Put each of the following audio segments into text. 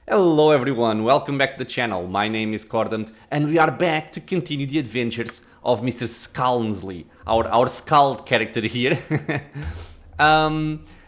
Hello everyone, welcome back to the channel. My name is Cordant and we are back to continue the adventures of Mr. Skalnsley, our Skald character here.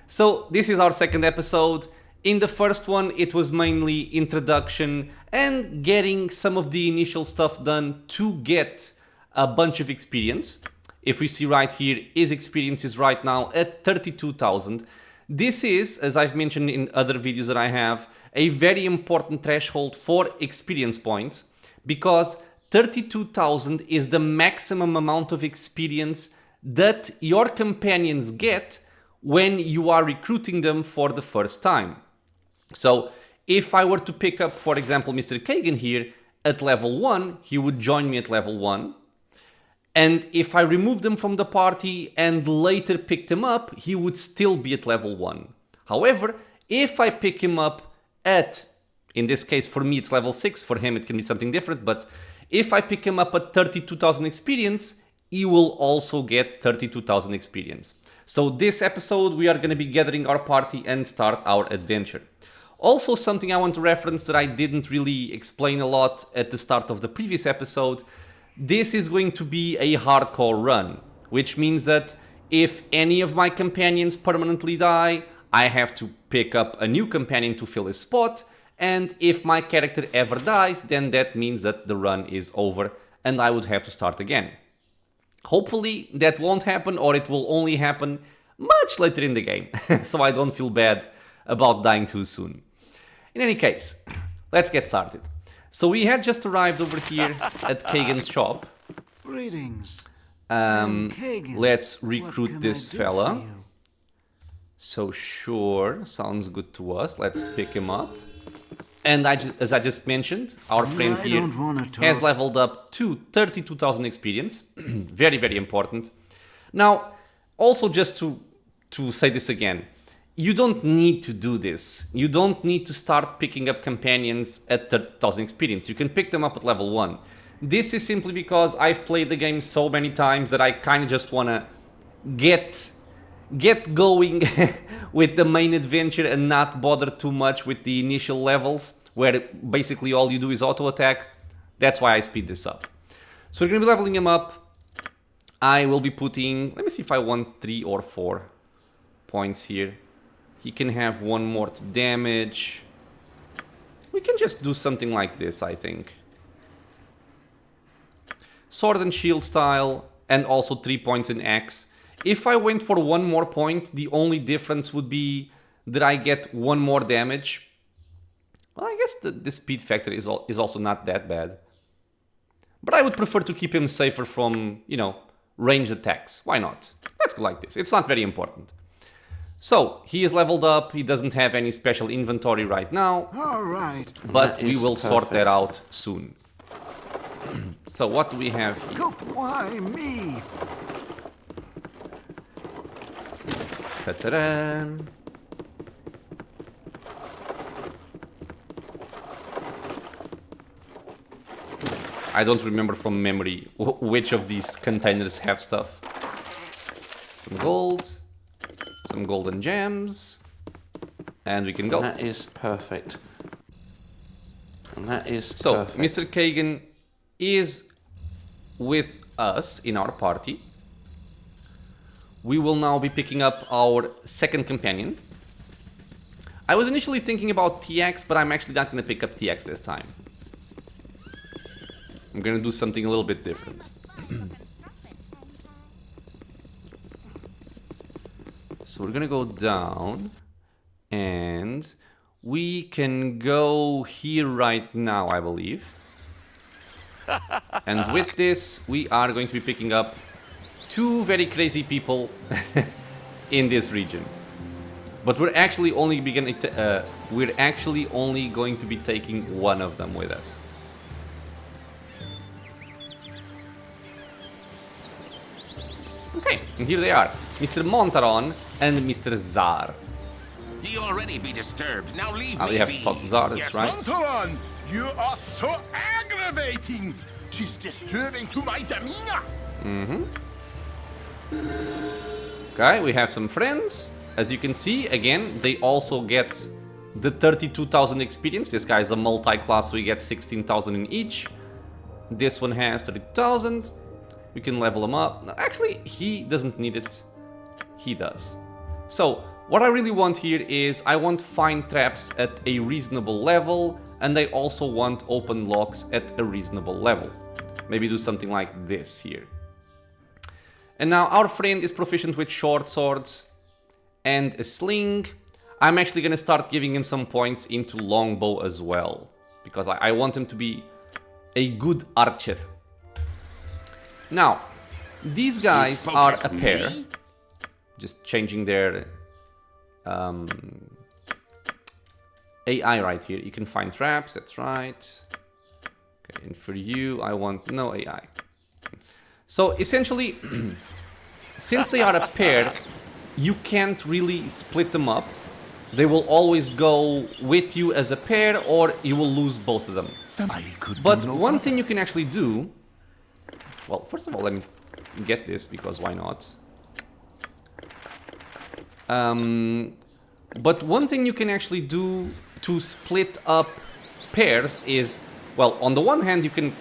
So this is our second episode. In the first one it was mainly introduction and getting some of the initial stuff done to get a bunch of experience. If we see right here, his experience is right now at 32,000. This is, as I've mentioned in other videos that I have, a very important threshold for experience points because 32,000 is the maximum amount of experience that your companions get when you are recruiting them for the first time. So if I were to pick up, for example, Mr. Kagan here at level 1, he would join me at level 1. And if I remove them from the party and later picked him up, he would still be at level 1. However, if I pick him up at, in this case for me it's level 6, for him it can be something different, but if I pick him up at 32,000 experience, he will also get 32,000 experience. So this episode we are going to be gathering our party and start our adventure. Also something I want to reference that I didn't really explain a lot at the start of the previous episode. This is going to be a hardcore run, which means that if any of my companions permanently die, I have to pick up a new companion to fill his spot, and if my character ever dies, then that means that the run is over and I would have to start again. Hopefully that won't happen, or it will only happen much later in the game, so I don't feel bad about dying too soon. In any case, let's get started. So we had just arrived over here at Kagan's shop. Greetings. Kagan. Let's recruit this fella. So sure, sounds good to us. Let's pick him up. And as I just mentioned, our friend here has leveled up to 32,000 experience. Very, very important. Now, also just to say this again, you don't need to do this. You don't need to start picking up companions at 30,000 experience. You can pick them up at level 1. This is simply because I've played the game so many times that I kind of just want to get going with the main adventure and not bother too much with the initial levels, where basically all you do is auto attack. That's why I speed this up. So we're going to be leveling him up. I will be putting, let me see if I want 3 or 4 points here. He can have 1 more to damage. We can just do something like this, I think. Sword and shield style, and also 3 points in axe. If I went for 1 more point, the only difference would be that I get 1 more damage. Well, I guess the speed factor is also not that bad. But I would prefer to keep him safer from, you know, ranged attacks. Why not? Let's go like this. It's not very important. So, he is leveled up, he doesn't have any special inventory right now, but we will sort that out soon. So what do we have here? Why me? Ta-da-da. I don't remember from memory which of these containers have stuff. Some gold. Some golden gems, and we can go. That is perfect. And that is so perfect. Mr. Kagan is with us in our party. We will now be picking up our second companion. I was initially thinking about TX, but I'm actually not going to pick up TX this time. I'm going to do something a little bit different. So we're gonna go down, and we can go here right now, I believe. And with this, we are going to be picking up 2 very crazy people in this region. But we're actually only going to be taking 1 of them with us. Okay, and here they are, Mr. Monteron and Mr. Zar. He already be disturbed. Now leave we me have be. to talk to Zar, that's Yes, right. Monteron, you are so aggravating. 'Tis disturbing to my demeanor. Okay, we have some friends. As you can see, again, they also get the 32,000 experience. This guy is a multi-class, so we get 16,000 in each. This one has 30,000. We can level him up. No, actually, he doesn't need it. He does. So, what I really want here is I want find traps at a reasonable level, and I also want open locks at a reasonable level. Maybe do something like this here. And now our friend is proficient with short swords and a sling. I'm actually going to start giving him some points into longbow as well, because I want him to be a good archer. Now, these guys are a pair. Just changing their AI right here. You can find traps, that's right. Okay, and for you, I want no AI. So essentially, since they are a pair, you can't really split them up. They will always go with you as a pair, or you will lose both of them. But one thing you can actually do... Well, first of all, let me get this, because why not? But one thing you can actually do to split up pairs is... Well, on the one hand, you can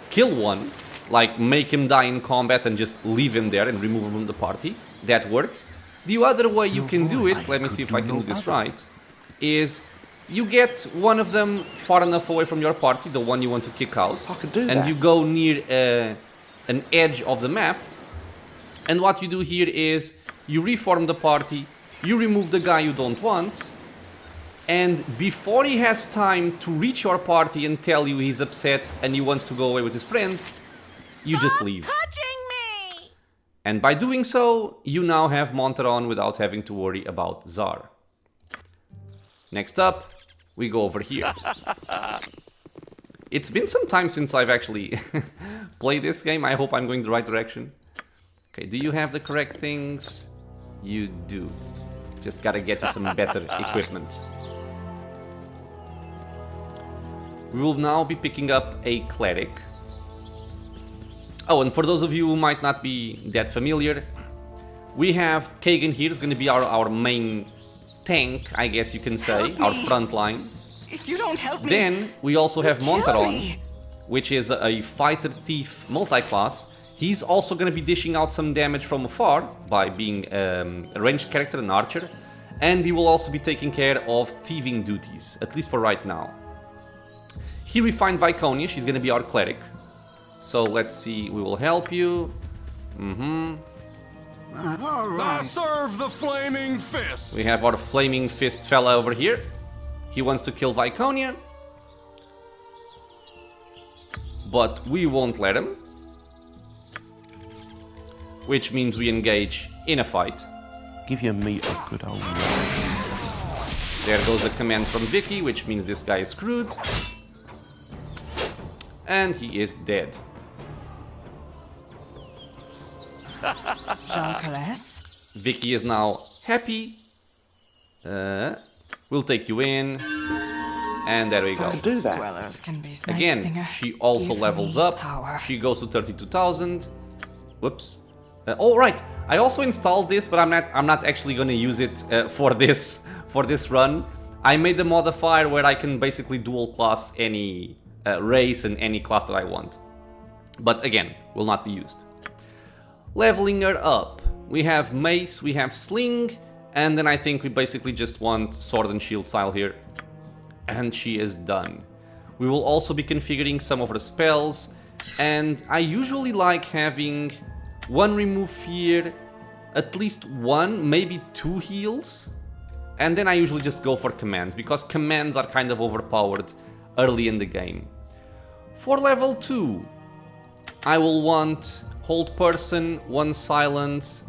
kill one, like make him die in combat and just leave him there and remove him from the party. That works. The other way you can do it, let me see if I can do this right, is you get one of them far enough away from your party, the one you want to kick out, and you go near an edge of the map, and what you do here is you reform the party, you remove the guy you don't want, and before he has time to reach your party and tell you he's upset and he wants to go away with his friend, you just leave. Touching me! And by doing so, you now have Monteron without having to worry about Zar. Next up, we go over here. It's been some time since I've actually played this game. I hope I'm going the right direction. Okay, do you have the correct things? You do. Just gotta get you some better equipment. We will now be picking up a cleric. Oh, and for those of you who might not be that familiar, we have Kagan here, is going to be our main tank, I guess you can say, our front line. If you don't help me, Then we also have Monteron, me. which is a fighter thief multi-class. He's also going to be dishing out some damage from afar by being a ranged character, an archer. And he will also be taking care of thieving duties, at least for right now. Here we find Viconia, she's going to be our cleric. So let's see, we will help you. I serve the flaming fist. We have our flaming fist fella over here. He wants to kill Viconia, but we won't let him. Which means we engage in a fight. Give your meat a good old There goes a command from Vicky, which means this guy is screwed. And he is dead. Jean-Calais? Vicky is now happy. We'll take you in. And there we go. do that. Dwellers can be Again, Singer. she also Give levels me up. power. She goes to 32,000. Whoops. Oh right, I also installed this, but I'm not actually going to use it for this run. I made a modifier where I can basically dual class any race and any class that I want. But again, will not be used. Leveling her up. We have mace, we have sling, and then I think we basically just want sword and shield style here. And she is done. We will also be configuring some of her spells, and I usually like having one remove fear, at least one, maybe two heals, and then I usually just go for commands, because commands are kind of overpowered early in the game. For level 2, I will want hold person, one silence,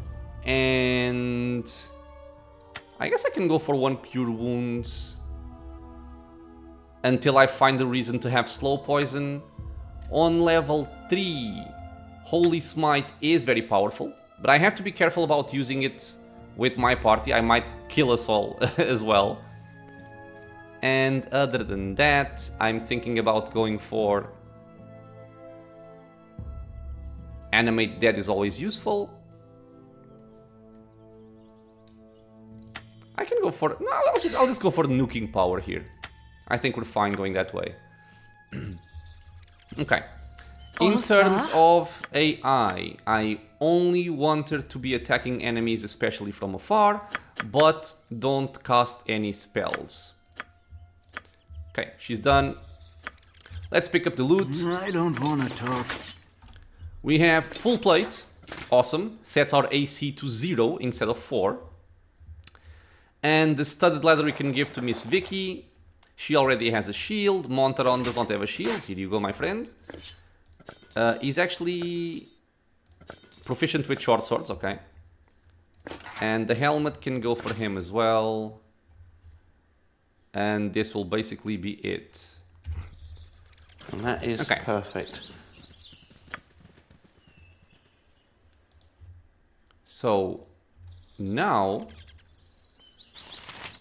and I guess I can go for one cure wounds until I find a reason to have slow poison. On level 3, Holy Smite is very powerful, but I have to be careful about using it with my party. I might kill us all as well. And other than that, I'm thinking about going for Animate Dead is always useful. I can can go for... No, I'll just go for nuking power here. I think we're fine going that way. Okay. In terms of AI, I only want her to be attacking enemies, especially from afar, but don't cast any spells. Okay, she's done. Let's pick up the loot. I don't want to talk. We have full plate. Awesome. Sets our AC to 0 instead of 4. And the studded ladder we can give to Miss Vicky. She already has a shield. Monteron does not have a shield. Here you go, my friend. He's actually proficient with short swords, okay. And the helmet can go for him as well. And this will basically be it. And that is Okay. perfect. So, now...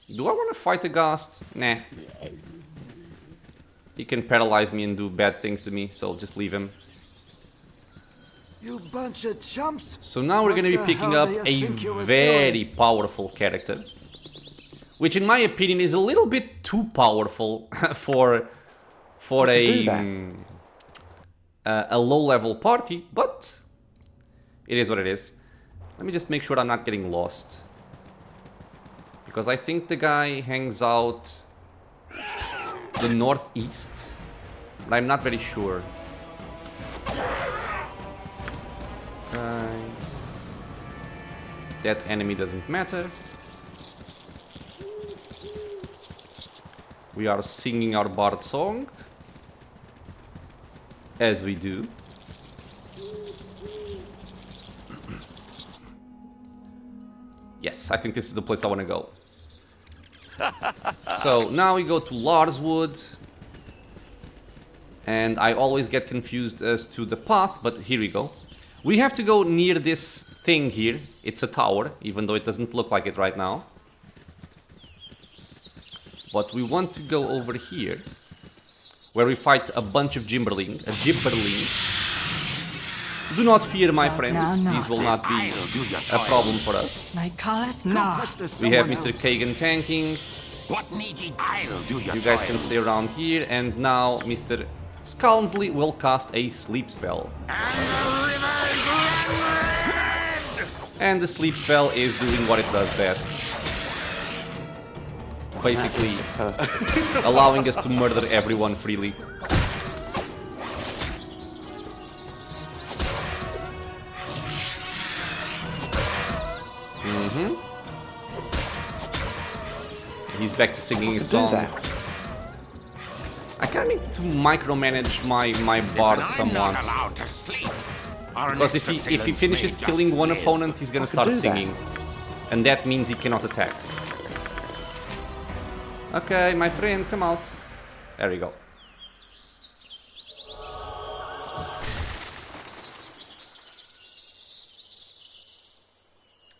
Do I want to fight a Ghast? Nah. He can paralyze me and do bad things to me, so I'll just leave him. You bunch of chumps. So now we're going to be picking up a very powerful character. Which in my opinion is a little bit too powerful for a low-level party, but it is what it is. Let me just make sure I'm not getting lost. Because I think the guy hangs out the northeast, but I'm not very sure. Okay. That enemy doesn't matter. We are singing our bard song, as we do. Yes, I think this is the place I want to go. So now we go to Larswood. And I always get confused as to the path, but here we go. We have to go near this thing here. It's a tower, even though it doesn't look like it right now. But we want to go over here, where we fight a bunch of gibberlings. Do not fear, my friends. These will not be a problem for us. My callous no. We have Mr. Kagan tanking. What needy? I'll do your You guys can stay around here. And now Mr. Skalnsley will cast a sleep spell. And the sleep spell is doing what it does best. Basically, allowing us to murder everyone freely. He's back to singing his song. I kind of need to micromanage my bard somewhat. Because if he finishes killing one opponent, he's gonna start singing. And that means he cannot attack. Okay, my friend, come out. There we go.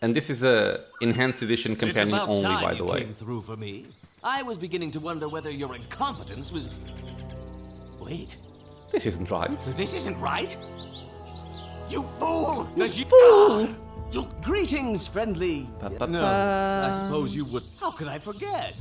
And this is a enhanced edition companion only, by the way. Came through for me. I was beginning to wonder whether your incompetence was... Wait, This isn't right. this isn't right. You fool! You fool! Greetings, friendly. Pa-pa-pa. No, I suppose you would. How could I forget?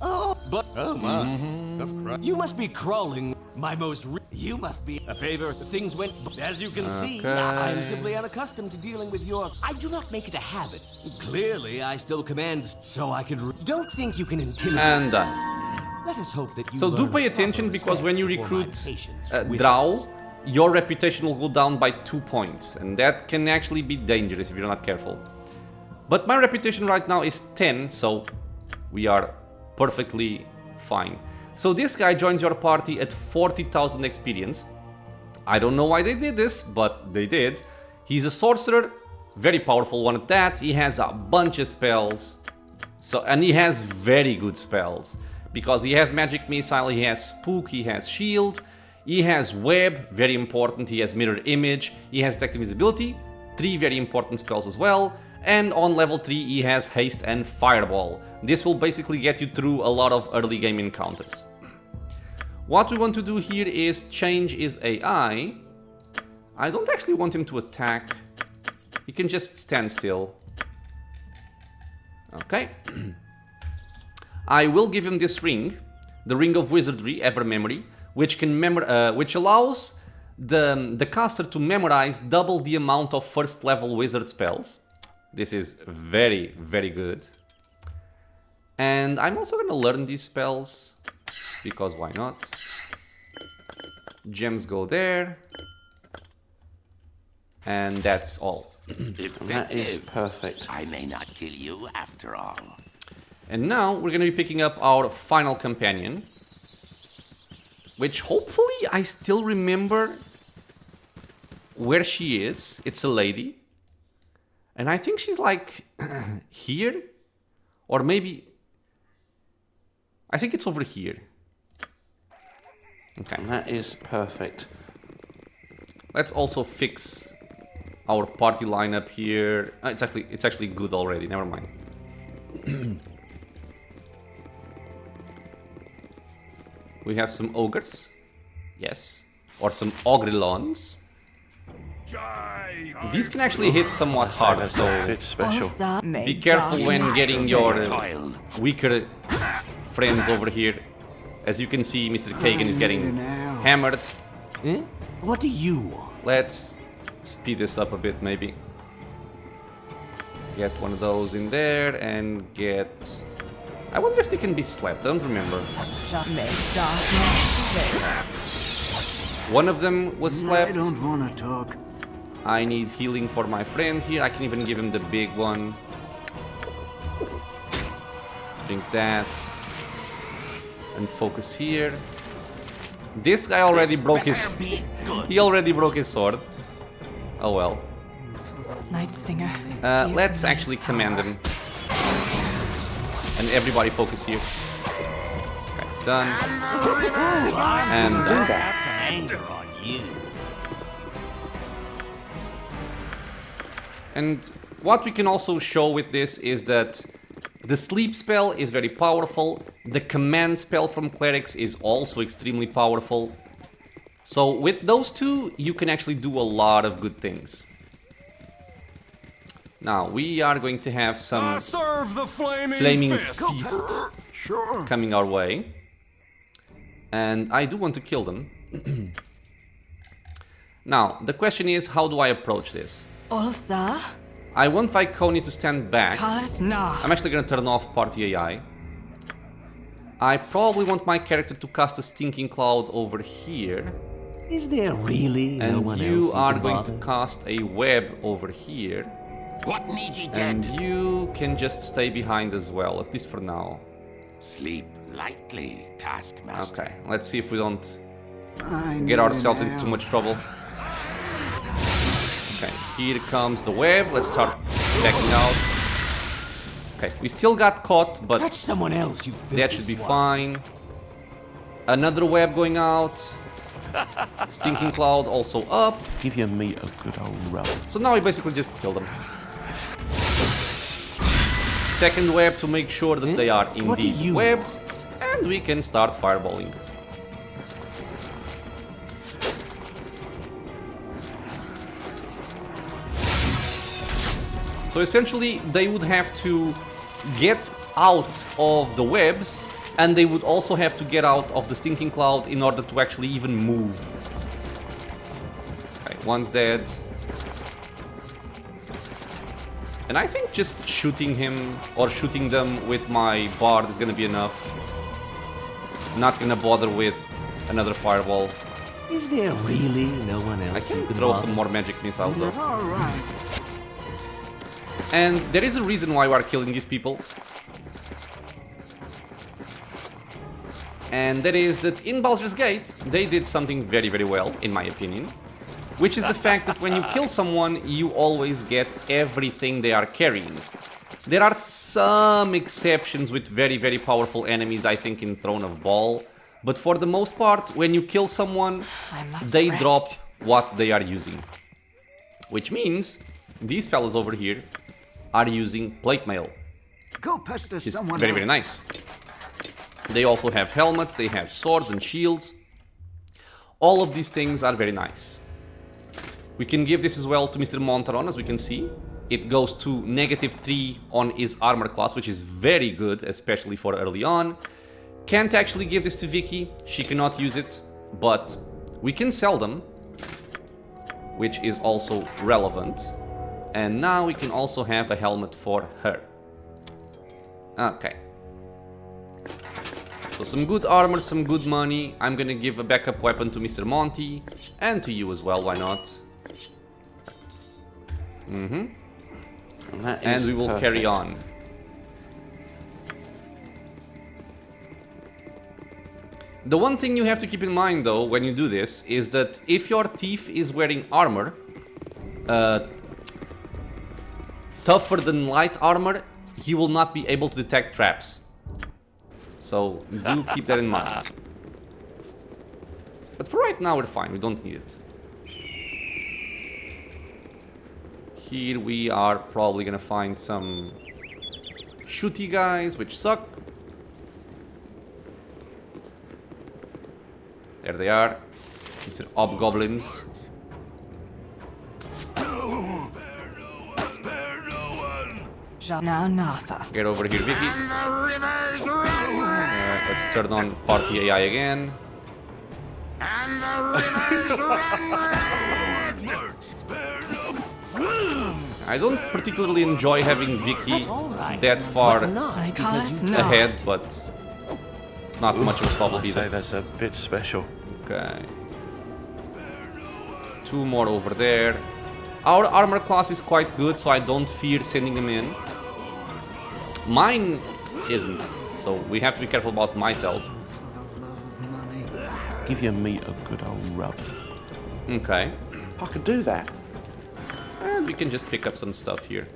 Oh, but oh my! You must be crawling. My most. You must be a favor. Things went as you can see. I am simply unaccustomed to dealing with your. I do not make it a habit. Clearly, I still command, so I can. Don't think you can intimidate. And done. Let us hope that you. So do learn pay attention, proper because when you respect for my recruit patience with Drow, us. your reputation will go down by 2 points, and that can actually be dangerous if you're not careful. But my reputation right now is 10, so we are perfectly fine. So this guy joins your party at 40,000 experience. I don't know why they did this, but they did. He's a sorcerer, very powerful one at that. He has a bunch of spells, and he has very good spells. Because he has magic missile, he has spook, he has shield, he has web, very important, he has mirror image, he has detect invisibility, 3 very important spells as well, and on level 3 he has haste and fireball. This will basically get you through a lot of early game encounters. What we want to do here is change his AI. I don't actually want him to attack, he can just stand still. Okay. I will give him this ring, the Ring of Wizardry, Ever Memory, which allows the caster to memorize double the amount of first level wizard spells. This is very, very good. And I'm also gonna learn these spells, because why not? Gems go there. And that's all. That is perfect. I may not kill you after all. And now we're gonna be picking up our final companion, which hopefully I still remember where she is. It's a lady. And I think she's like here, or maybe, I think it's over here. Okay. That is perfect. Let's also fix our party lineup here. It's actually good already, never mind. We have some ogres. Yes. Or some ogrelons. These can actually hit somewhat hard, so Bit special. be careful when getting your weaker friends over here. As you can see, Mr. Kagan is getting hammered. Eh? What do you want? Let's speed this up a bit, maybe. Get one of those in there and get... I wonder if they can be slapped, I don't remember. One of them was I slapped. don't want to talk. I need healing for my friend here. I can even give him the big one. Drink that. And focus here. This guy already broke his... He already broke his sword. Oh well. Night Singer. Let's actually command him. And everybody focus here. Okay, done. And done. That's an anger on you. And what we can also show with this is that the sleep spell is very powerful. The command spell from clerics is also extremely powerful. So with those two, you can actually do a lot of good things. Now, we are going to have some Serve the flaming feast Sure. coming our way. And I do want to kill them. Now, the question is, how do I approach this? Ulza? I want Viconia to stand back. Kalas na. I'm actually gonna turn off party AI. I probably want my character to cast a Stinking Cloud over here. Is there really no And one you else are can going bother? to cast a web over here. What need ye And dead? you can just stay behind as well, at least for now. Sleep lightly, taskmaster. Okay, let's see if we don't I get need ourselves an into too hour. much trouble. Okay, here comes the web. Let's start backing out. Okay, we still got caught, but Catch someone else, you that should be filthy swine. fine. Another web going out. Stinking Cloud also up. Give your meat a good old rub. So now we basically just kill them. Second web to make sure that they are What do indeed you webbed. And we can start fireballing. So essentially they would have to get out of the webs, and they would also have to get out of the Stinking Cloud in order to actually even move. Okay, one's dead. And I think just shooting him or shooting them with my bard is gonna be enough. Not gonna bother with another fireball. Is there really no one else I you can can throw bother? some more magic missiles though. All right. And there is a reason why we are killing these people. And that is that in Baldur's Gate, they did something very, very well, in my opinion. Which is the fact that when you kill someone, you always get everything they are carrying. There are some exceptions with very, very powerful enemies, I think, in Throne of Baal. But for the most part, when you kill someone, I must they rest. drop what they are using. Which means these fellas over here are using plate mail. Go pester Which is someone very, else. very nice. They also have helmets, they have swords and shields. All of these things are very nice. We can give this as well to Mr. Monteron, as we can see. it goes to -3 on his armor class, which is very good, especially for early on. Can't actually give this to Vicky, she cannot use it, but we can sell them, which is also relevant. And now we can also have a helmet for her. Okay. So some good armor, some good money. I'm gonna give a backup weapon to Mr. Monty, and to you as well, why not? And we will carry on. The one thing you have to keep in mind though when you do this is that if your thief is wearing armor, tougher than light armor, he will not be able to detect traps. So do keep that in mind. But for right now we're fine, we don't need it. Here we are probably gonna find some shooty guys, which suck. There they are, Mr. Hobgoblins. Get over here, Vicky. Let's turn on party AI again. I don't particularly enjoy having Vicky that far ahead, but not much of a problem either. I'd say that's a bit special. Okay. 2 more over there. Our armor class is quite good, so I don't fear sending him in. Mine isn't, so we have to be careful about myself. Give your meat a good old rub. Okay. I could do that. And we can just pick up some stuff here.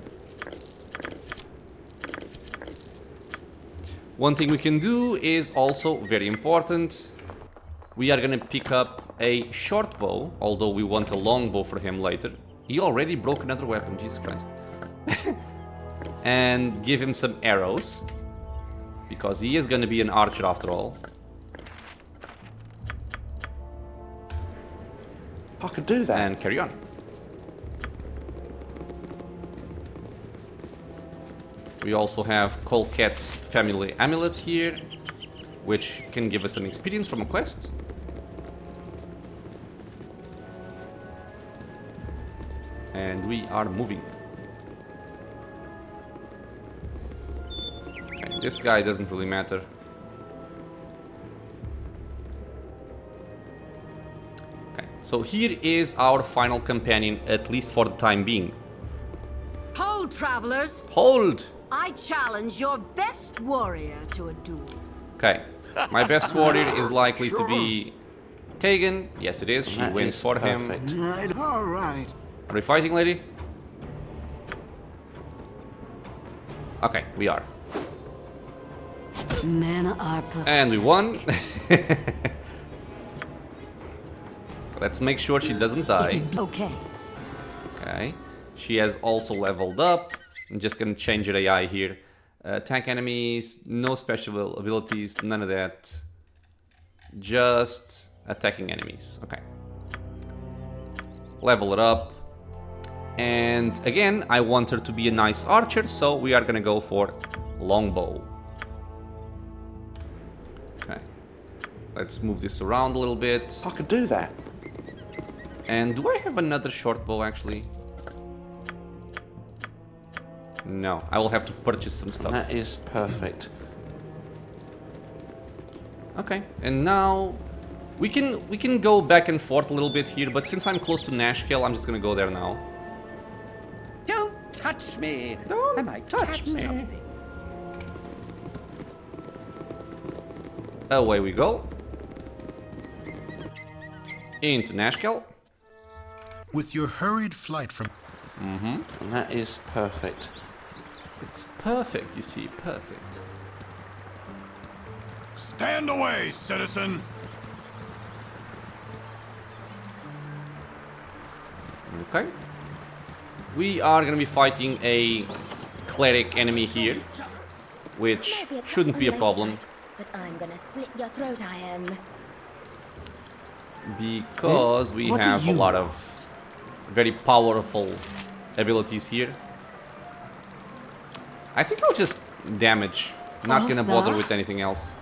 One thing we can do is also very important. We are gonna pick up a short bow, although we want a long bow for him later. He already broke another weapon, Jesus Christ. And give him some arrows, because he is gonna be an archer after all. I could do that. And carry on. We also have Colcat's family amulet here, which can give us some experience from a quest. And we are moving. Okay, this guy doesn't really matter. Okay, so here is our final companion, at least for the time being. Hold, travelers! Hold! I challenge your best warrior to a duel. Okay, my best warrior is likely to be Kagan. Yes, it is. She That wins is for perfect. him. Right, all right. Are we fighting, lady? Okay, we are. Men are perfect. And we won. Let's make sure she doesn't die. Okay. Okay. She has also leveled up. I'm just gonna change her AI here. Tank enemies, no special abilities, none of that. Just attacking enemies. Okay. Level it up. And again, I want her to be a nice archer, so we are gonna go for longbow. Okay. Let's move this around a little bit. I could do that. And do I have another short bow actually? No, I will have to purchase some stuff. That is perfect. Okay, and now we can go back and forth a little bit here, but since I'm close to Nashkel, I'm just gonna go there now. Don't touch me! Don't I might touch catch me. something. Away we go. Into Nashkel. With your hurried flight from... And that is perfect. It's perfect, you see, perfect. Stand away, citizen! Okay. We are gonna be fighting a cleric enemy here, which shouldn't be a problem. But I'm gonna slit your throat, I am. Because we What do have a you lot of very powerful abilities here. I think I'll just damage. Not gonna bother Sir? with anything else.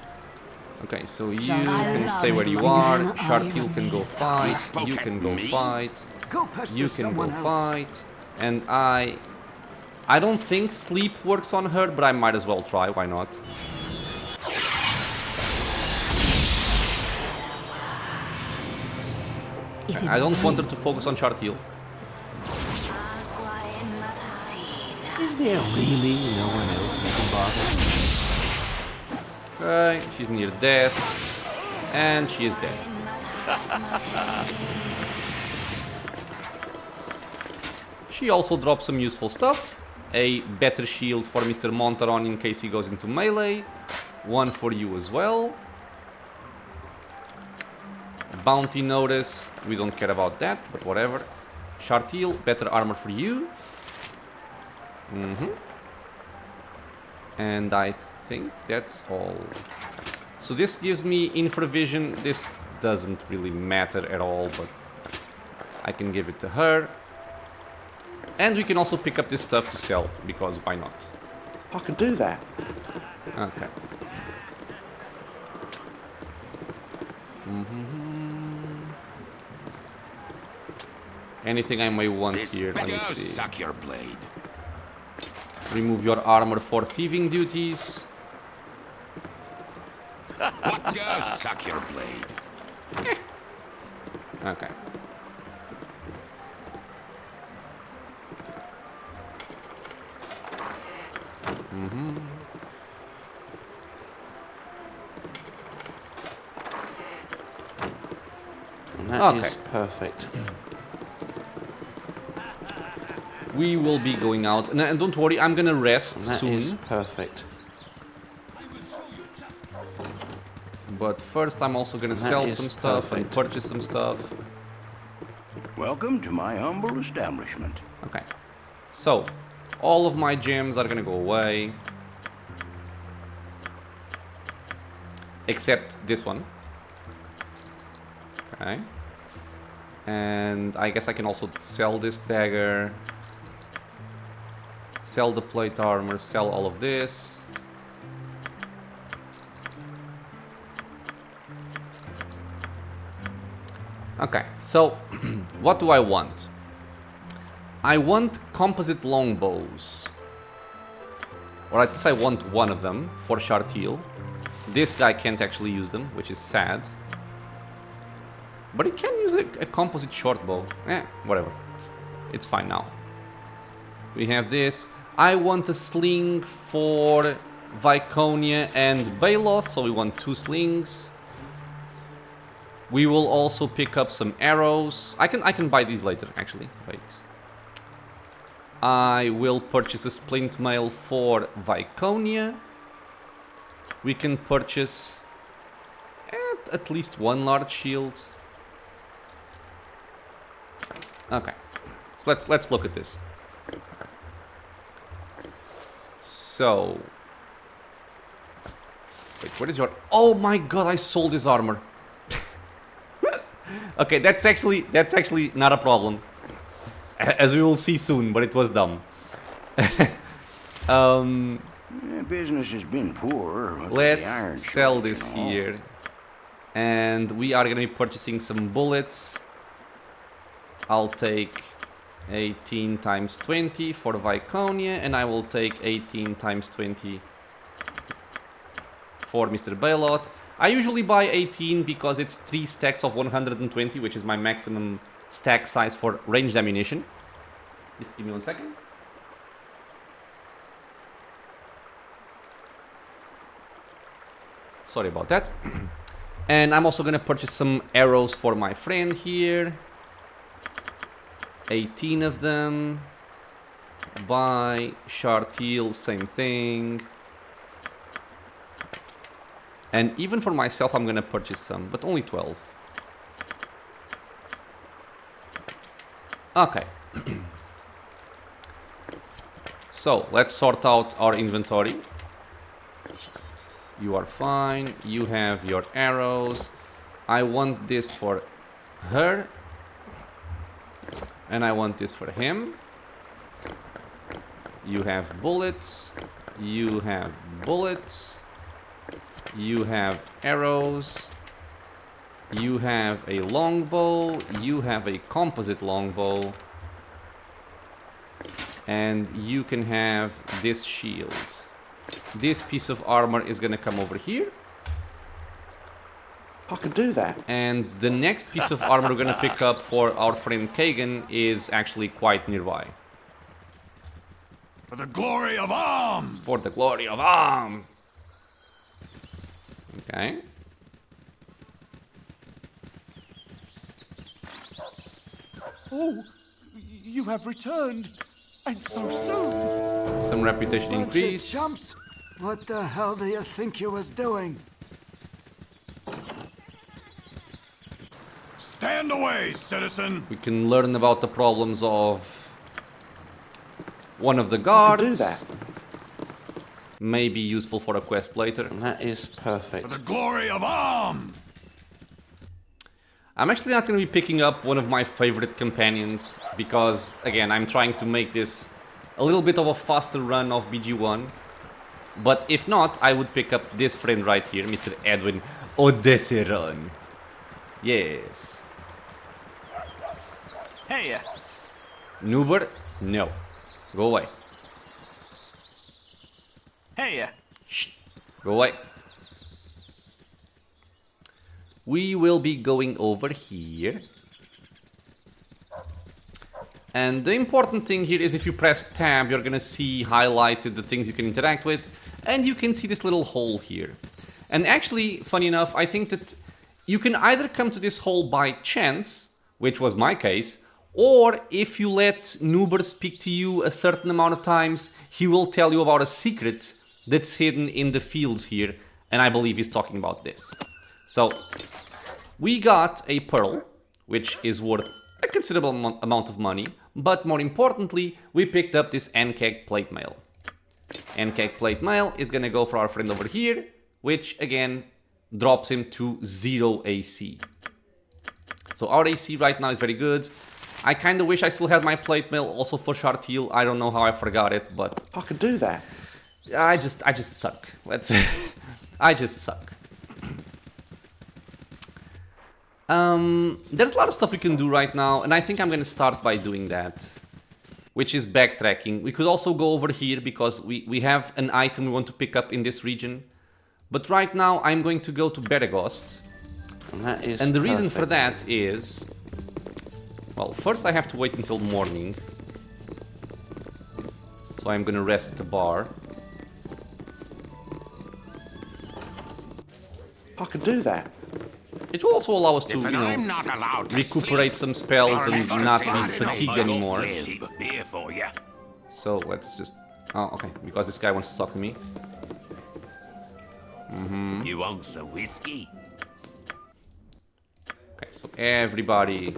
Okay, so you can stay where you are. Shar-Teel can go fight. You can go fight. Go pester You can go someone else. fight. And I don't think sleep works on her, but I might as well try. Why not? Okay, I don't want her to focus on Shar-Teel. Is there really no one else you can bother? Okay, she's near death. And she is dead. She also drops some useful stuff. A better shield for Mr. Monteron in case he goes into melee. One for you as well. Bounty notice. We don't care about that, but whatever. Shar-Teel, better armor for you. And I think that's all. So this gives me infravision. This doesn't really matter at all, but I can give it to her. And we can also pick up this stuff to sell, because why not? I can do that. Okay. Anything I may want here, let me see. Suck your blade. Remove your armor for thieving duties. What does suck your blade? Okay. And that is Okay. perfect. We will be going out. And don't worry, I'm gonna rest And that is soon. perfect. But first I'm also gonna that sell is some stuff and perfect. purchase some stuff. Welcome to my humble establishment. Okay. So, all of my gems are gonna go away. Except this one. Okay. And I guess I can also sell this dagger. Sell the plate armor, sell all of this. Okay, so what do I want? I want composite longbows. Or at least I want one of them for Shar-Teel. This guy can't actually use them, which is sad. But he can use a composite short bow. Whatever. It's fine now. We have this. I want a sling for Viconia and Baloth, so we want 2 slings. We will also pick up some arrows. I can buy these later, actually. Wait. I will purchase a splint mail for Viconia. We can purchase at least 1 large shield. Okay. So let's look at this. So, wait, what is your... Oh my god, I sold his armor. Okay, that's actually not a problem. As we will see soon, but it was dumb. Business has been poor. with the Let's iron sell shortage this and all. here. And we are going to be purchasing some bullets. I'll take 18 times 20 for Viconia, and I will take 18 times 20 for Mr. Baloth. I usually buy 18 because it's 3 stacks of 120, which is my maximum stack size for ranged ammunition. Just give me 1 second. Sorry about that. And I'm also gonna purchase some arrows for my friend here. 18 of them. Buy Shar-Teel, same thing. And even for myself, I'm gonna purchase some, but only 12. Okay. So, let's sort out our inventory. You are fine. You have your arrows. I want this for her. And I want this for him. You have bullets. You have bullets. You have arrows. You have a longbow. You have a composite longbow. And you can have this shield. This piece of armor is gonna come over here. I could do that. And the next piece of armor we're gonna pick up for our friend Kagan is actually quite nearby. For the glory of Arm! For the glory of Arm! Okay. Oh, you have returned, and so soon. Some reputation increase. Chumps! What the hell do you think you was doing? Stand away, citizen. We can learn about the problems of one of the guards. Do that. May be useful for a quest later. And that is perfect. For the glory of Arm! I'm actually not going to be picking up one of my favorite companions because, again, I'm trying to make this a little bit of a faster run of BG1. But if not, I would pick up this friend right here, Mr. Edwin Odesseron. Yes. Hey, Nuber? No. Go away. hey, Shh. Go away. We will be going over here. And the important thing here is if you press tab, you're gonna see highlighted the things you can interact with. And you can see this little hole here. And actually, funny enough, I think that you can either come to this hole by chance, which was my case, or if you let Nuber speak to you a certain amount of times, he will tell you about a secret that's hidden in the fields here. And I believe he's talking about this. So, we got a pearl, which is worth a considerable amount of money, but more importantly, we picked up this NKEG plate mail. NKEG plate mail is gonna go for our friend over here, which again drops him to 0 AC. So our AC right now is very good. I kinda wish I still had my plate mail also for Shar-Teel. I don't know how I forgot it, but I could do that. I just suck. I just suck. There's a lot of stuff we can do right now, and I think I'm gonna start by doing that, which is backtracking. We could also go over here because we have an item we want to pick up in this region. But right now I'm going to go to Beregost. And the reason for that is, well, first I have to wait until morning. So I'm gonna rest at the bar. I could do that. It will also allow us to, you know, recuperate some spells and not be fatigued anymore. So let's just... Oh, okay, because this guy wants to talk to me. You want some whiskey? Okay, so everybody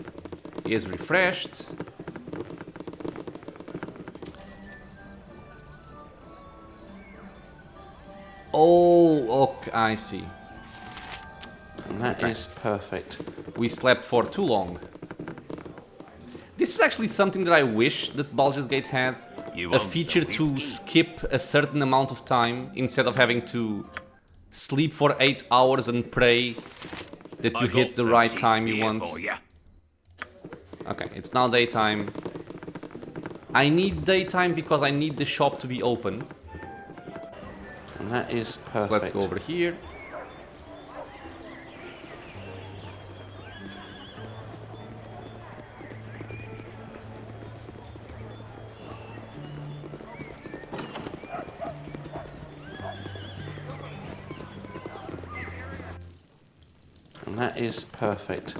is refreshed. Oh, okay, I see. And that is perfect. We slept for too long. This is actually something that I wish that Baldur's Gate had. A feature to skip a certain amount of time instead of having to sleep for 8 hours and pray that you hit the right time you want. Okay, it's now daytime. I need daytime because I need the shop to be open. And that is perfect. So let's go over here. And that is perfect.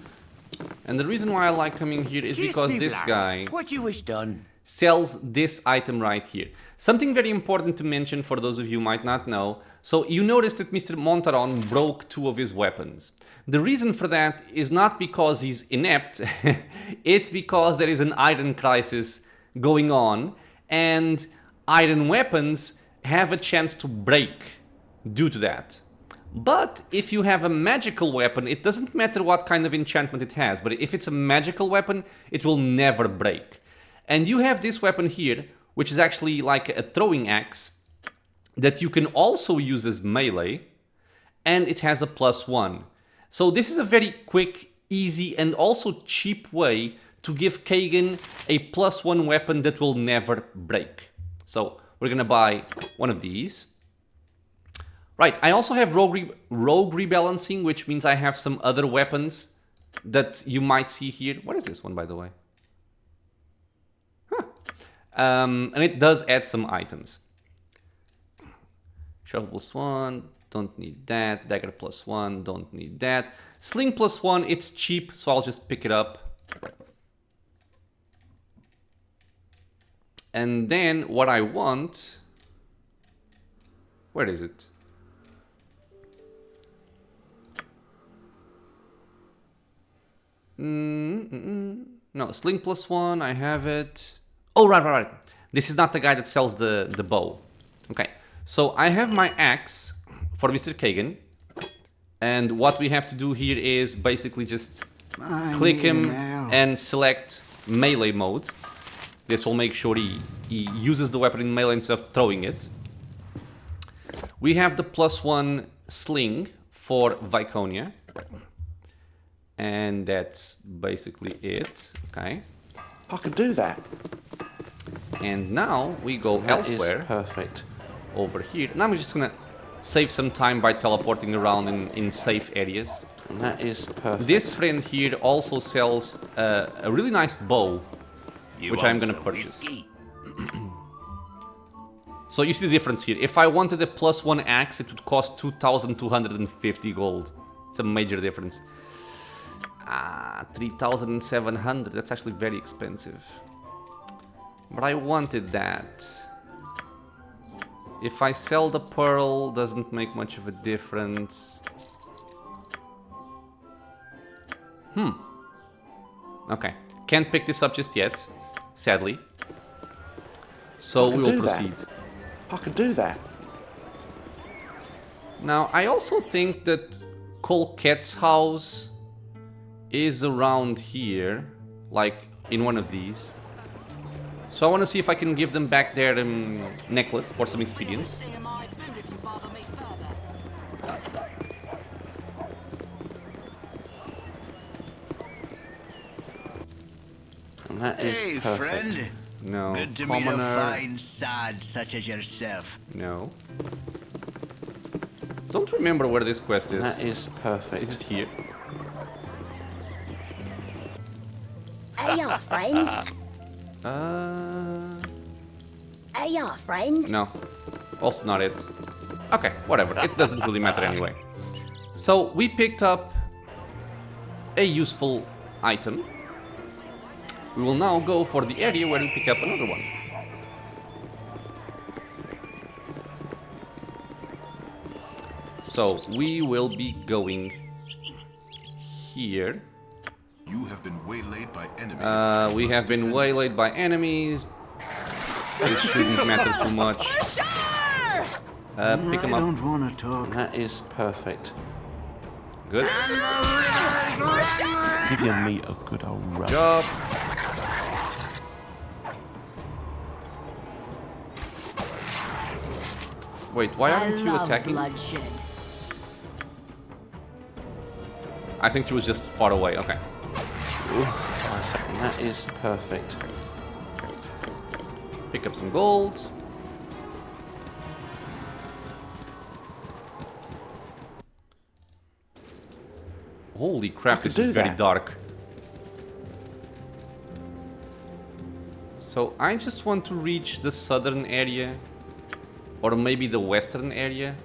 And the reason why I like coming here is because this guy What you wish done? sells this item right here. Something very important to mention for those of you who might not know. So you noticed that Mr. Monteron broke 2 of his weapons. The reason for that is not because he's inept, it's because there is an iron crisis going on and iron weapons have a chance to break due to that. But if you have a magical weapon, it doesn't matter what kind of enchantment it has, but if it's a magical weapon, it will never break. And you have this weapon here, which is actually like a throwing axe, that you can also use as melee, and it has a +1. So this is a very quick, easy, and also cheap way to give Kagan a +1 weapon that will never break. So we're gonna buy one of these. Right, I also have rogue rebalancing, which means I have some other weapons that you might see here. What is this one, by the way? Huh. And it does add some items. Shuttle +1, don't need that. Dagger +1, don't need that. Sling +1, it's cheap, so I'll just pick it up. And then what I want... Where is it? No, Sling +1, I have it. Oh, right. This is not the guy that sells the bow. Okay, so I have my axe for Mr. Kagan. And what we have to do here is basically just click him and select melee mode. This will make sure he uses the weapon in melee instead of throwing it. We have the +1 sling for Viconia. And that's basically it. Okay. I could do that. And now we go elsewhere. Perfect. Over here. Now I'm just gonna save some time by teleporting around in safe areas. And that is perfect. This friend here also sells a really nice bow, which I'm gonna purchase. So you see the difference here. If I wanted a +1 axe, it would cost 2,250 gold. It's a major difference. 3,700. That's actually very expensive. But I wanted that. If I sell the pearl, doesn't make much of a difference. Okay. Can't pick this up just yet, sadly. So we will proceed. I could do that. Now, I also think that Colquette's house is around here, like in one of these. So I want to see if I can give them back their necklace for some experience. And that is perfect. Friend. No. Good to meet a Commoner. fine sod such as yourself. No. Don't remember where this quest is. That is perfect. Is it here? Hey, our friend. Hey, our friend. No. Also not it. Okay, whatever. It doesn't really matter anyway. So we picked up a useful item. We will now go for the area where we pick up another one. So we will be going here. You have been waylaid by enemies. We have been waylaid by enemies. This shouldn't matter too much. Pick him up. I don't want to talk. And that is perfect. Good. Give your meat a good old rub. Job. Wait, why aren't you attacking? Bloodshed. I think she was just far away. Okay. One second. That is perfect. Pick up some gold. Holy crap, this is very dark. So I just want to reach the southern area. Or maybe the western area.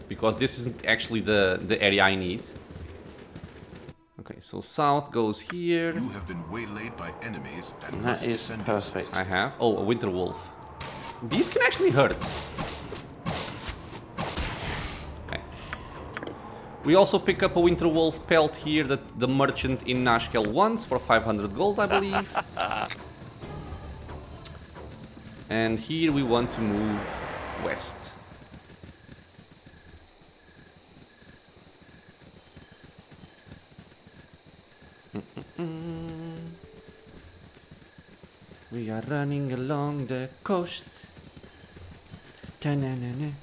Because this isn't actually the area I need. Okay, so south goes here. You have been waylaid by enemies And that is perfect. I have. Oh, a winter wolf. These can actually hurt. Okay. We also pick up a winter wolf pelt here that the merchant in Nashkel wants for 500 gold, I believe. And here we want to move west. running along the coast. Okay,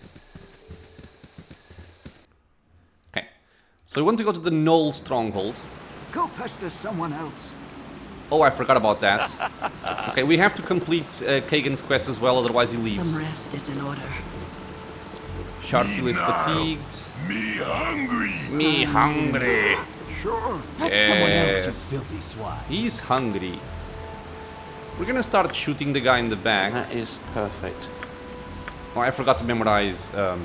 so we want to go to the Knoll Stronghold. Go pester someone else. Oh, I forgot about that. Okay, we have to complete Kagan's quest as well, otherwise he leaves. Some rest is in order. Shar-Teel is fatigued. Me hungry. Me hungry. Sure. That's someone else, you filthy swine. He's hungry. We're gonna start shooting the guy in the back. That is perfect. Oh, I forgot to memorize I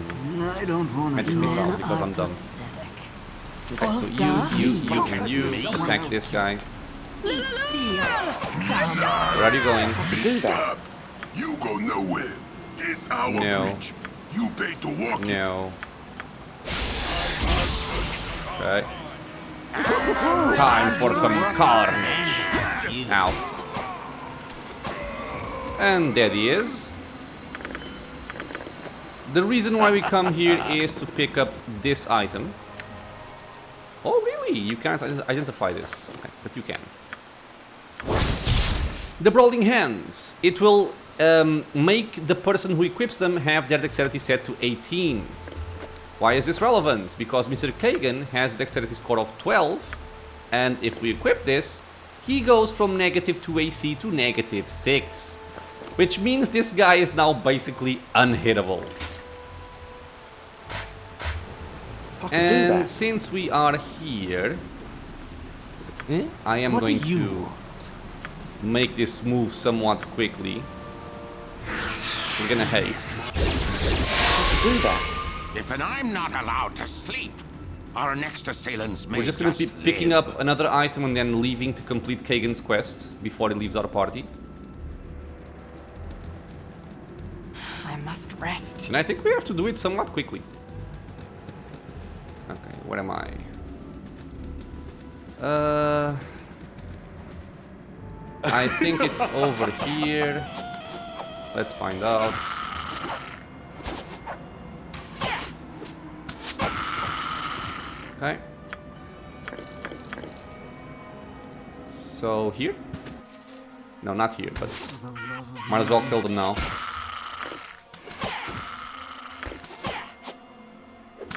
don't want to magic do missile it. because I'm dumb. Okay, so you attack this guy. Eat steel. Where are you going? Do that. You go nowhere. This our No. bridge. You pay to walk it. No. Okay. Time for some carnage. Ow. And there he is. The reason why we come here is to pick up this item. Oh, really? You can't identify this. Okay, but you can. The Brawling Hands. It will make the person who equips them have their dexterity set to 18. Why is this relevant? Because Mr. Kagan has a dexterity score of 12, and if we equip this, he goes from -2 AC to -6, which means this guy is now basically unhittable. And since we are here, I am going to make this move somewhat quickly. We're gonna haste. Do that. If I'm not allowed to sleep, our next assailants may We're just gonna be picking up another item and then leaving to complete Kagan's quest before he leaves our party. I must rest. And I think we have to do it somewhat quickly. Okay, where am I? I think it's over here. Let's find out. Okay. So here? No, not here, but might as well kill them now.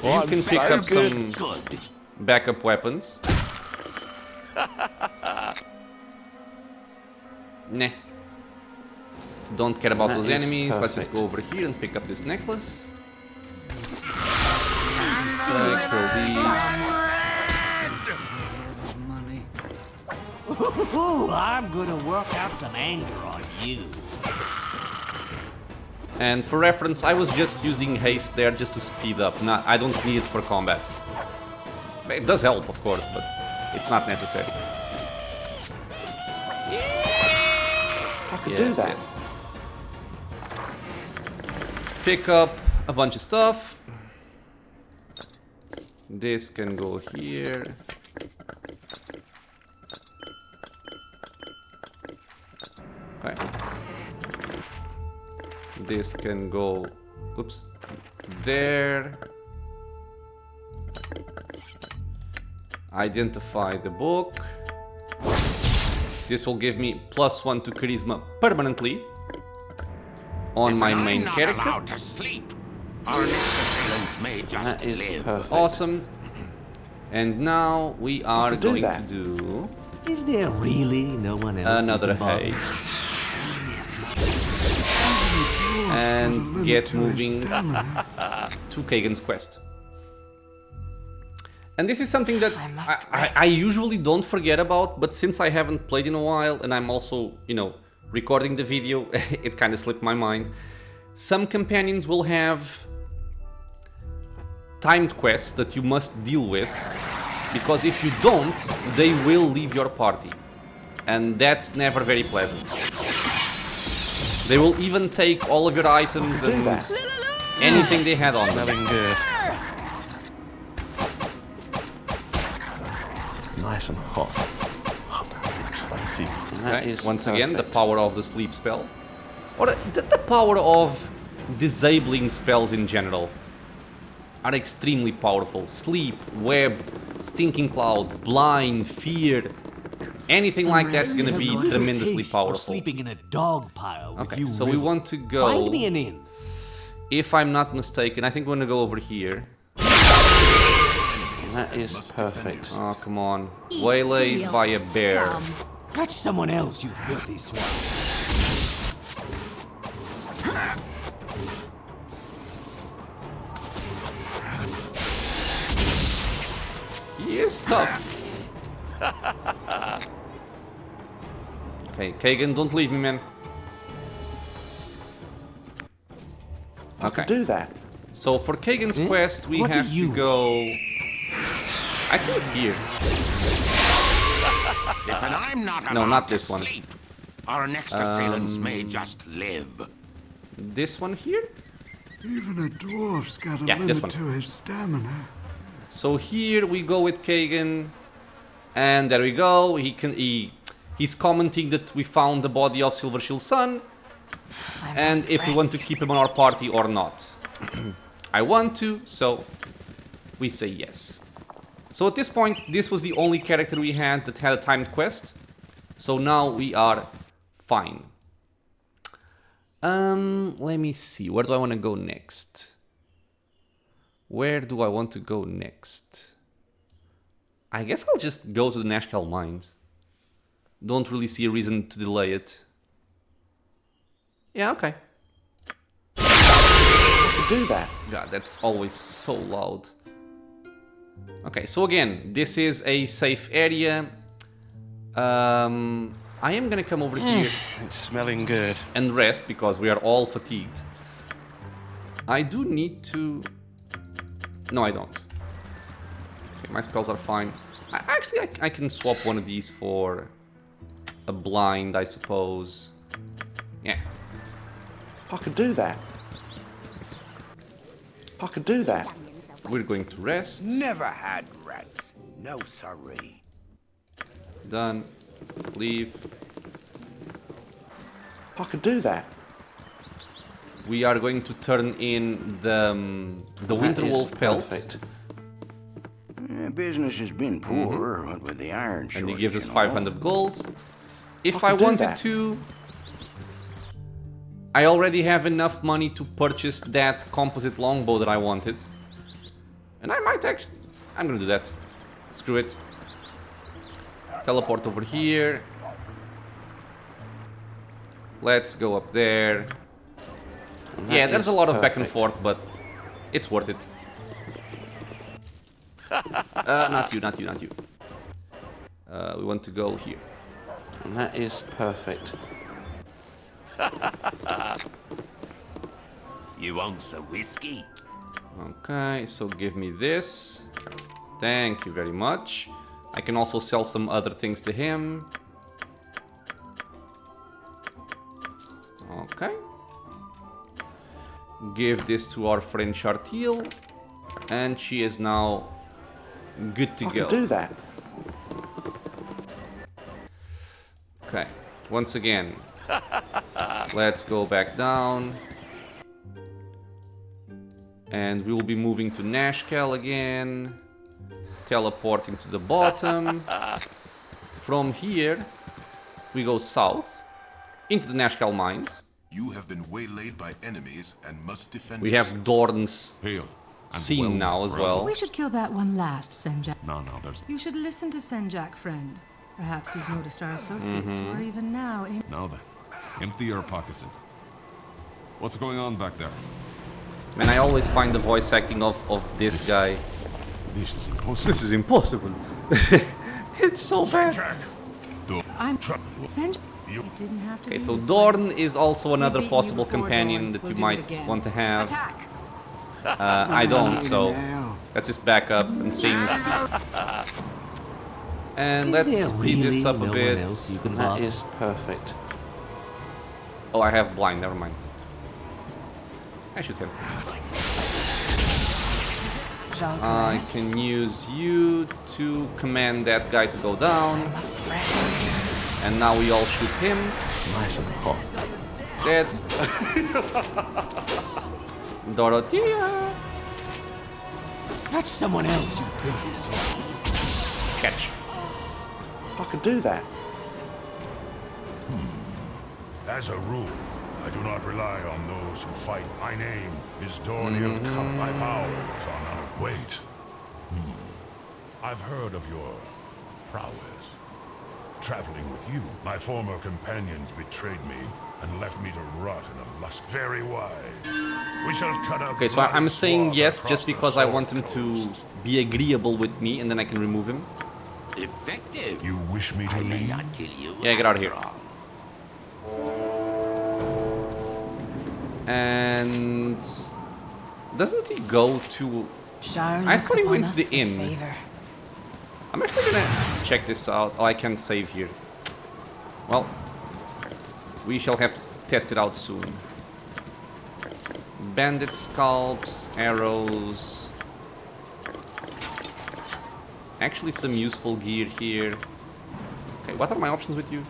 You can pick up some backup weapons. Nah. Don't care about those enemies. Let's just go over here and pick up this necklace. Okay, kill these. Ooh, I'm gonna work out some anger on you. And for reference, I was just using haste there just to speed up. I don't need it for combat. It does help, of course, but it's not necessary. I could do that. Yes. Pick up a bunch of stuff. This can go here. Okay. This can go, oops, there. Identify the book. This will give me +1 to charisma permanently on my main character. That is perfect. Awesome. And now we are going to do Is there really no one else? another haste. And get moving to Kagan's quest. And this is something that I usually don't forget about, but since I haven't played in a while, and I'm also, you know, recording the video, it kind of slipped my mind. Some companions will have timed quests that you must deal with, because if you don't, they will leave your party. And that's never very pleasant. They will even take all of your items and anything they had on them. Smelling good. Nice and hot. Spicy. Okay. Once again, the power of the sleep spell. Or the power of disabling spells in general are extremely powerful. Sleep, web, stinking cloud, blind, fear. anything like that's gonna be tremendously For powerful. sleeping in a dog pile with Okay, you, so we River. want to go. Find me an inn. If I'm not mistaken, I think we're gonna go over here. That is perfect. Oh, come on. Waylaid by a bear. Catch someone else, you filthy swine. He is tough. Okay, Kagan, don't leave me, man. Okay. Do that. So for Kagan's quest, we What do have to you go. I think here. Even I'm not No, allowed not to this one. sleep. Our next assailants may just live. This one here? Even a dwarf's got a Yeah, this limit one. to his stamina. So here we go with Kagan, and there we go. He's commenting that we found the body of Silvershield's son, and if we want to keep him on our party or not. I want to, so we say yes. So at this point, this was the only character we had that had a timed quest. So now we are fine. Let me see. Where do I want to go next? Where do I want to go next? I guess I'll just go to the Nashkel mines. Don't really see a reason to delay it. Yeah, okay. Do that. God, that's always so loud. Okay, so again, this is a safe area. I am gonna come over here It's smelling good. and rest because we are all fatigued. I do need to... No, I don't. Okay, my spells are fine. I can swap one of these for a blind, I suppose. Yeah. I could do that. I could do that. We're going to rest. Never had rats. No sorry. Done. Leave. I could do that. We are going to turn in the Winter Wolf pelt. Perfect. Business has been poor, what with the iron And shortage he gives us and all. 500 gold. If I I could do wanted that. to... I already have enough money to purchase that composite longbow that I wanted. And I might actually... I'm gonna do that. Screw it. Teleport over here. Let's go up there. Yeah, there's a lot of back and forth, but it's worth it. Not you, not you, not you. We want to go here. And that is perfect. You want some whiskey? Okay, so give me this. Thank you very much. I can also sell some other things to him. Okay. Give this to our friend Shar-Teel. And she is now good to I go. could do that. Okay, once again, let's go back down. And we will be moving to Nashkel again. Teleporting to the bottom. From here, we go south into the Nashkel mines. You have been waylaid by enemies and must defend. We have Dorn's Hail. scene now as well. We should kill that one last, Senjak. No, there's You should listen to Senjak, friend. Perhaps you've noticed our associates who are even now aiming. now then. Empty your pockets. What's going on back there? Man, I always find the voice acting of this guy. This is impossible. This is impossible. It's so bad. I'm Senjak. You didn't have to. Okay, do so this Dorn is also another beaten you possible before, companion Dorn. that We'll you do it might again. want to have. Attack! I don't, so let's just back up and sing. And let's Is there speed this really up a no bit. one else you can That love? is perfect. Oh, I have blind, never mind. I should have. I can use you to command that guy to go down. And now we all shoot him. Nice and hot. Dead. Dorothea. Catch someone else, you filthy swine. Catch. I could do that. As a rule, I do not rely on those who fight. My name is Dorniel Cup. My powers are not. Wait. I've heard of your prowess. Traveling with you, my former companions betrayed me and left me to rot in a lust. Very wise. We shall cut up. Okay, so I'm saying yes just because I want him to be agreeable with me, and then I can remove him. Effective. You wish me to leave? Yeah, get out of here. And doesn't he go to? I thought he went to the inn. I'm actually gonna check this out. Oh, I can't save here. Well, we shall have to test it out soon. Bandit scalps, arrows. Actually, some useful gear here. Okay, what are my options with you?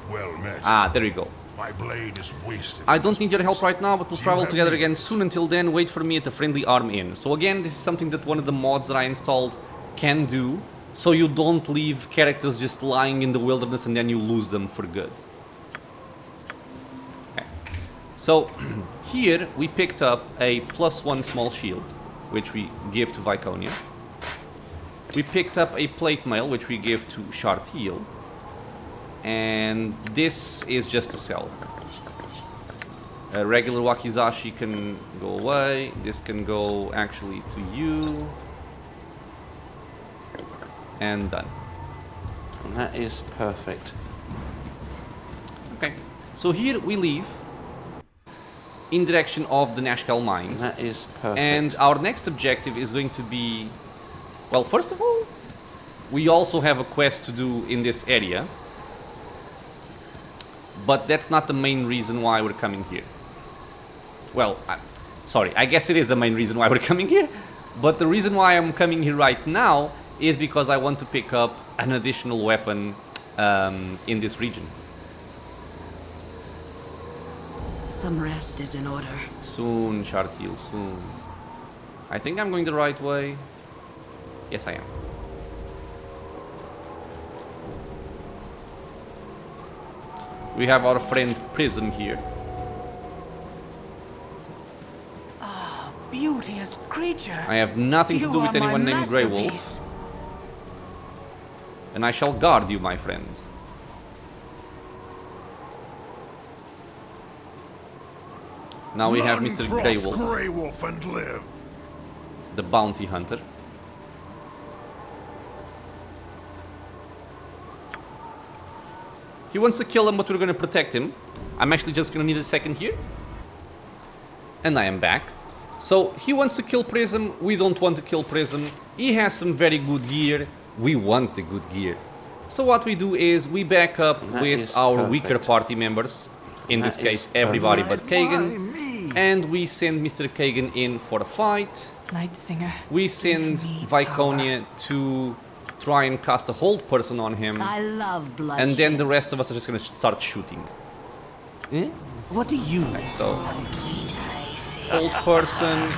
Well met. Ah, there we go. My blade is wasted. I don't need your help right now, but we'll travel together again soon. Until then, wait for me at the Friendly Arm Inn. So again, this is something that one of the mods that I installed can do. So you don't leave characters just lying in the wilderness and then you lose them for good. Okay. So here we picked up a +1 small shield, which we give to Viconia. We picked up a plate mail, which we give to Shar-Teel. And this is just a sell. A regular wakizashi can go away. This can go actually to you. And done. And that is perfect. Okay, so here we leave in direction of the Nashkel mines. And that is perfect. And our next objective is going to be... Well, first of all, we also have a quest to do in this area. But that's not the main reason why we're coming here. Well, sorry, I guess it is the main reason why we're coming here. But the reason why I'm coming here right now is because I want to pick up an additional weapon in this region. Some rest is in order. Soon, Shar-Teel, soon. I think I'm going the right way. Yes, I am. We have our friend Prism here. Ah, beauteous creature. I have nothing to do with anyone named Grey Wolf. And I shall guard you, my friend. Now we have Mr. Grey Wolf. Grey Wolf and live. The bounty hunter. He wants to kill him, but we're gonna protect him. I'm actually just gonna need a second here. And I am back. So, he wants to kill Prism, we don't want to kill Prism. He has some very good gear, we want the good gear. So what we do is, we back up with our weaker party members. In this case, everybody but Kagan. And we send Mr. Kagan in for a fight. We send Viconia to try and cast a hold person on him. I love blood. And then the rest of us are just gonna start shooting. Eh? What do you okay, so hold person.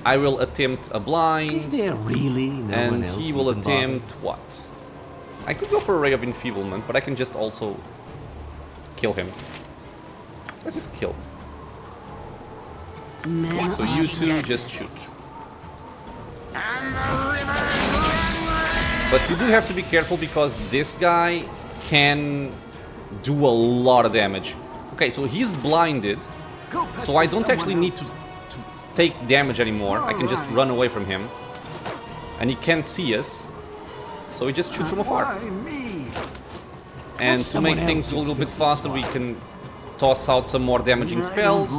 I will attempt a blind. Is there really no and one else he will who can attempt what? I could go for a ray of enfeeblement, but I can just also kill him. Let's just kill. Okay, so you two just shoot. But you do have to be careful because this guy can do a lot of damage. Okay, so he's blinded, so I don't actually need to take damage anymore. I can just run away from him. And he can't see us, so we just shoot from afar. And to make things a little bit faster, we can toss out some more damaging spells.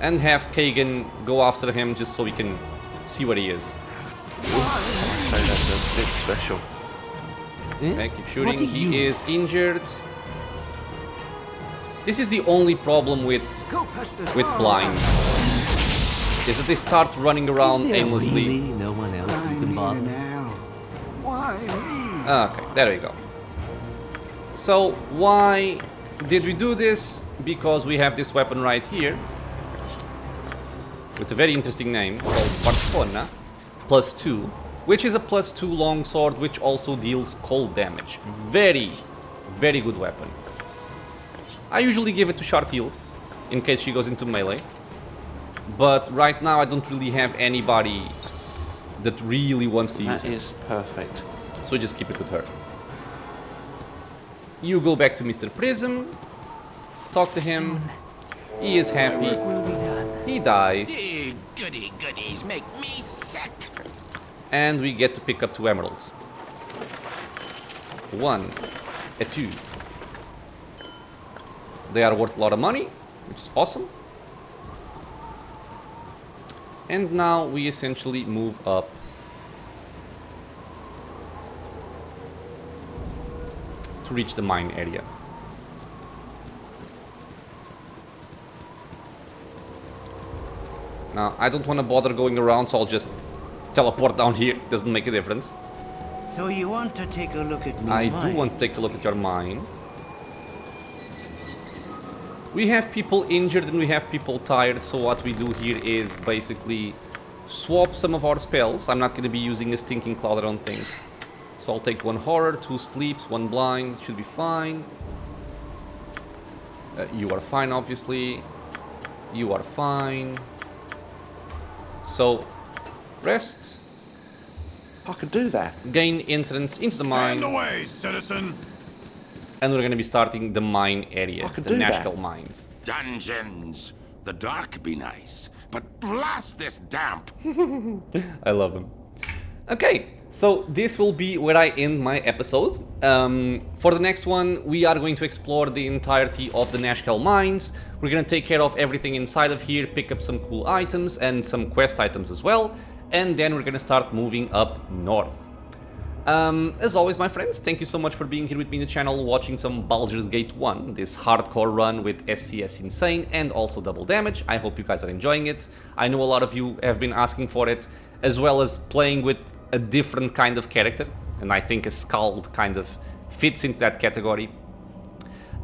And have Kagan go after him just so we can see where he is. So that's a bit special. Okay, keep shooting. He is injured. This is the only problem with blind. Is that they start running around aimlessly. Really no one else who can bother? Okay, there we go. So why did we do this? Because we have this weapon right here with a very interesting name called Bubbs-Spell-Menu +2, which is a +2 longsword which also deals cold damage. Very, Very good weapon. I usually give it to Shar-Teel in case she goes into melee. But right now I don't really have anybody that really wants to use it. That is perfect. So just keep it with her. You go back to Mr. Prism. Talk to him. He is happy. He dies. Goody goodies make me sick. And we get to pick up 2 emeralds. 1, a 2. They are worth a lot of money, which is awesome. And now we essentially move up to reach the mine area. Now, I don't want to bother going around, so I'll just teleport down here. Doesn't make a difference. So you want to take a look at me? I do want to take a look at your mine. We have people injured and we have people tired, so what we do here is basically swap some of our spells. I'm not going to be using a Stinking Cloud, I don't think. So I'll take 1 Horror, 2 Sleeps, 1 Blind, should be fine. You are fine, obviously. You are fine. So, rest. I could do that. Gain entrance into the mine. Stand away, citizen. And we're going to be starting the mine area, the Nashkel mines. Dungeons. The dark be nice, but blast this damp. I love him. Okay, so this will be where I end my episode. For the next one, we are going to explore the entirety of the Nashkel mines. We're going to take care of everything inside of here, pick up some cool items and some quest items as well. And then we're going to start moving up north. As always, my friends, thank you so much for being here with me in the channel, watching some Baldur's Gate 1, this hardcore run with SCS Insane and also double damage. I hope you guys are enjoying it. I know a lot of you have been asking for it, as well as playing with a different kind of character, and I think a Skald kind of fits into that category.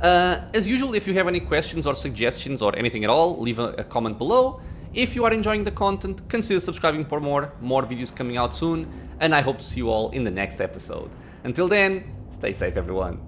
As usual, if you have any questions or suggestions or anything at all, leave a comment below. If you are enjoying the content, consider subscribing for more videos coming out soon, and I hope to see you all in the next episode. Until then, stay safe everyone.